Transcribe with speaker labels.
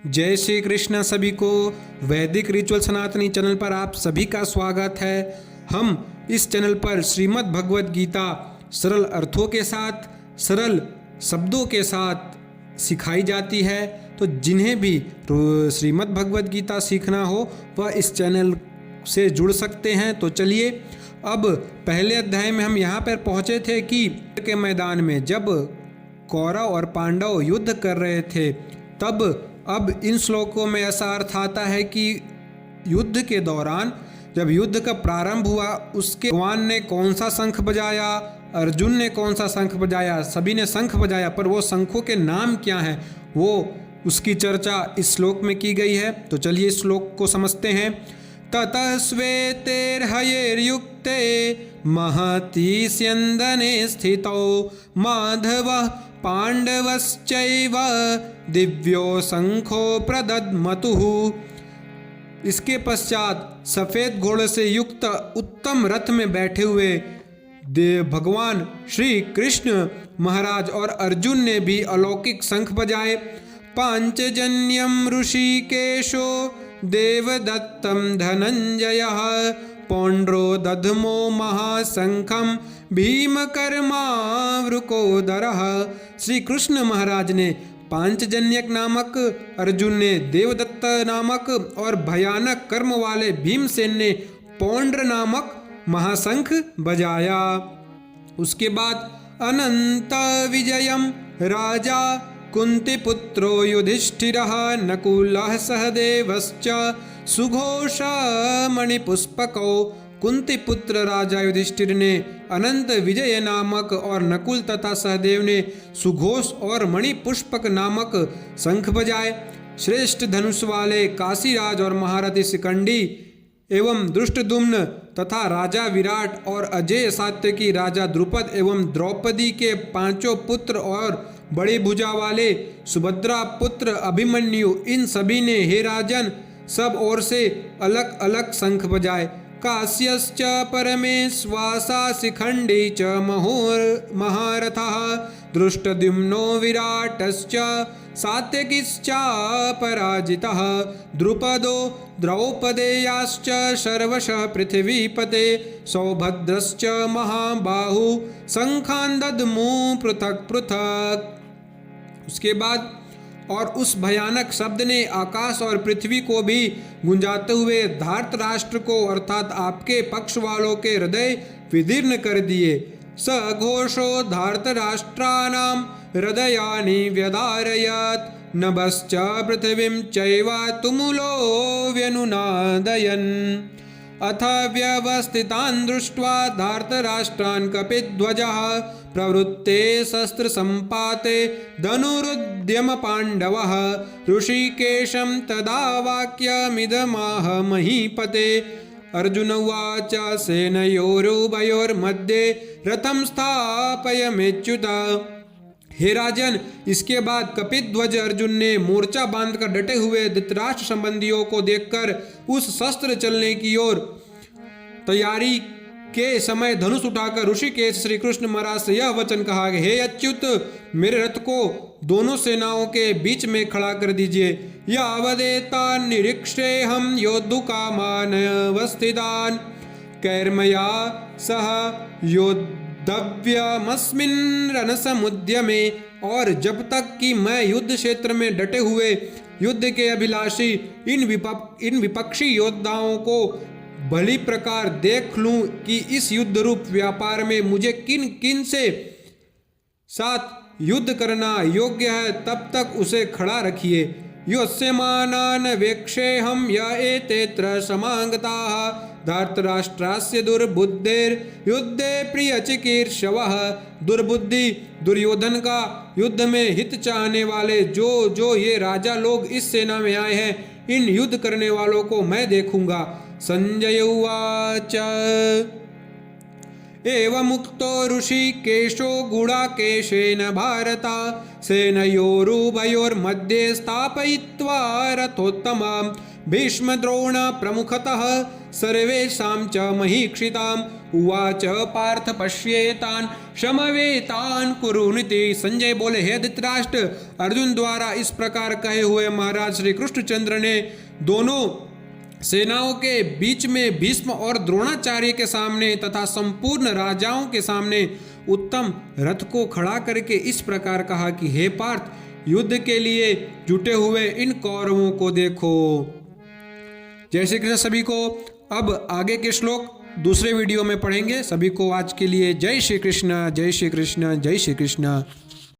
Speaker 1: जय श्री कृष्ण। सभी को वैदिक रिचुअल सनातनी चैनल पर आप सभी का स्वागत है। हम इस चैनल पर श्रीमद् भगवद गीता सरल अर्थों के साथ, सरल शब्दों के साथ सिखाई जाती है। तो जिन्हें भी श्रीमद् भगवद गीता सीखना हो वह इस चैनल से जुड़ सकते हैं। तो चलिए, अब पहले अध्याय में हम यहाँ पर पहुँचे थे कि के मैदान में जब कौरव और पांडव युद्ध कर रहे थे, तब अब इन श्लोकों में ऐसा अर्थ आता है कि युद्ध के दौरान जब युद्ध का प्रारंभ हुआ, उसके भगवान ने कौन सा शंख बजाया, अर्जुन ने कौन सा शंख बजाया, सभी ने शंख बजाया, पर वो शंखों के नाम क्या हैं वो उसकी चर्चा इस श्लोक में की गई है। तो चलिए इस श्लोक को समझते हैं। ततः श्वेतेर्हयैर्युक्ते महती स्यन्दने स्थितौ माधवः पांडवश्चैव दिव्यो शंखो प्रदद्मतुः। इसके पश्चात सफेद घोड़े से युक्त उत्तम रथ में बैठे हुए भगवान श्री कृष्ण महाराज और अर्जुन ने भी अलौकिक शंख बजाए। पांचजन्यम ऋषिकेशो देवदत्तम धनंजयः पौंड्रो दधमो महाशंखम भीमकर्मावृकोदरः। श्री कृष्ण महाराज ने पांचजन्यक नामक, अर्जुन ने देवदत्त नामक और भयानक कर्म वाले भीमसेन ने पौंड्र नामक महाशंख बजाया। उसके बाद अनंत विजयम राजा कुंतीपुत्रो युधिष्ठिरः नकुलः सहदेवश्च सुघोष मणिपुष्पकौ। कुंती पुत्र राजा युधिष्ठिर ने अनंत विजय नामक और नकुल तथा सहदेव ने सुघोष और मणिपुष्पक नामक शंख बजाए। श्रेष्ठ धनुष वाले काशीराज और महारथी शिखंडी एवं दुष्टदुम्न तथा राजा विराट और अजय सात्यकी राजा द्रुपद एवं द्रौपदी के पांचों पुत्र और बड़ी भुजा वाले सुभद्रा पुत्र अभिमन्यु, इन सभी ने हे राजन सब ओर से अलग अलग शंख बजाए। काश्यश्च परमेश्वासा शिखंडी च महारथः दृष्टद्युम्नो विराटश्च सात्यकिश्च पराजितः द्रुपदो द्रौपदेयाश्च सर्वशः पृथ्वीपते सौभद्रश्च महाबाहु शंखान् दद्मु पृथक पृथक। उसके बाद और उस भयानक शब्द ने आकाश और पृथ्वी को भी गुंजाते हुए धार्तराष्ट्र को अर्थात आपके पक्ष वालों के हृदय विदीर्ण कर दिए। स घोषो धार्तराष्ट्राणां हृदयानि व्यधारयत् नभश्च पृथिवीं चैव तुमुलो व्यनुनादयन्। अथ व्यवस्थितान् दृष्ट्वा धार्तराष्ट्रान् कपिध्वजः प्रवृत्ते शस्त्र संपाते धनुरुद्यम पांडवः ऋषिकेशं तदा वाक्यमिदमाह महीपते। अर्जुन उवाच सेनयोरुभयोर्मध्ये रथं स्थापयमेच्युत। हे राजन, इसके बाद कपिध्वज अर्जुन ने मोर्चा बांधकर डटे हुए धृतराष्ट्र संबंधियों को देखकर उस शस्त्र चलने की ओर तैयारी के समय धनुष उठाकर ऋषिकेश श्री कृष्ण महाराज से यह वचन कहा, हे अच्युत, मेरे रथ को दोनों सेनाओं के बीच में खड़ा कर दीजिए। यावदेता निरीक्षे हम योद्धुकामान अवस्थितान् कैर्मया सह योद्धव्यमस्मिन् रणसमुद्यमे। और जब तक कि मैं युद्ध क्षेत्र में डटे हुए युद्ध के अभिलाषी इन विपक्षी योद्धाओं को भली प्रकार देख लूं कि इस युद्ध रूप व्यापार में मुझे किन किन से साथ युद्ध करना योग्य है, तब तक उसे खड़ा रखिए। योत्स्यमानान् वेक्षेऽहं य एतेऽत्र समागताः धार्तराष्ट्रस्य दुर्बुद्धेर्युद्धे प्रियचिकीर्षवः। दुर्बुद्धि दुर्योधन का युद्ध में हित चाहने वाले जो ये राजा लोग इस सेना में आए हैं, इन युद्ध करने वालों को मैं देखूंगा। संजय उवाच एवमुक्तो ऋषिकेशो गुडाकेशेन भारत सेनयोरुभयोर्मध्ये स्थापयित्वा रथोत्तमं भीष्म द्रोण प्रमुखतः सर्वेषां च महीक्षिताम् उवाच पार्थ पश्येतान् समवेतान् कुरुनिति। संजय बोले, हे धृतराष्ट्र, अर्जुन द्वारा इस प्रकार कहे हुए महाराज श्री कृष्णचंद्र ने दोनों सेनाओं के बीच में भीष्म और द्रोणाचार्य के सामने तथा संपूर्ण राजाओं के सामने उत्तम रथ को खड़ा करके इस प्रकार कहा कि हे पार्थ, युद्ध के लिए जुटे हुए इन कौरवों को देखो। जय श्री कृष्ण सभी को। अब आगे के श्लोक दूसरे वीडियो में पढ़ेंगे। सभी को आज के लिए जय श्री कृष्ण, जय श्री कृष्ण, जय श्री कृष्ण।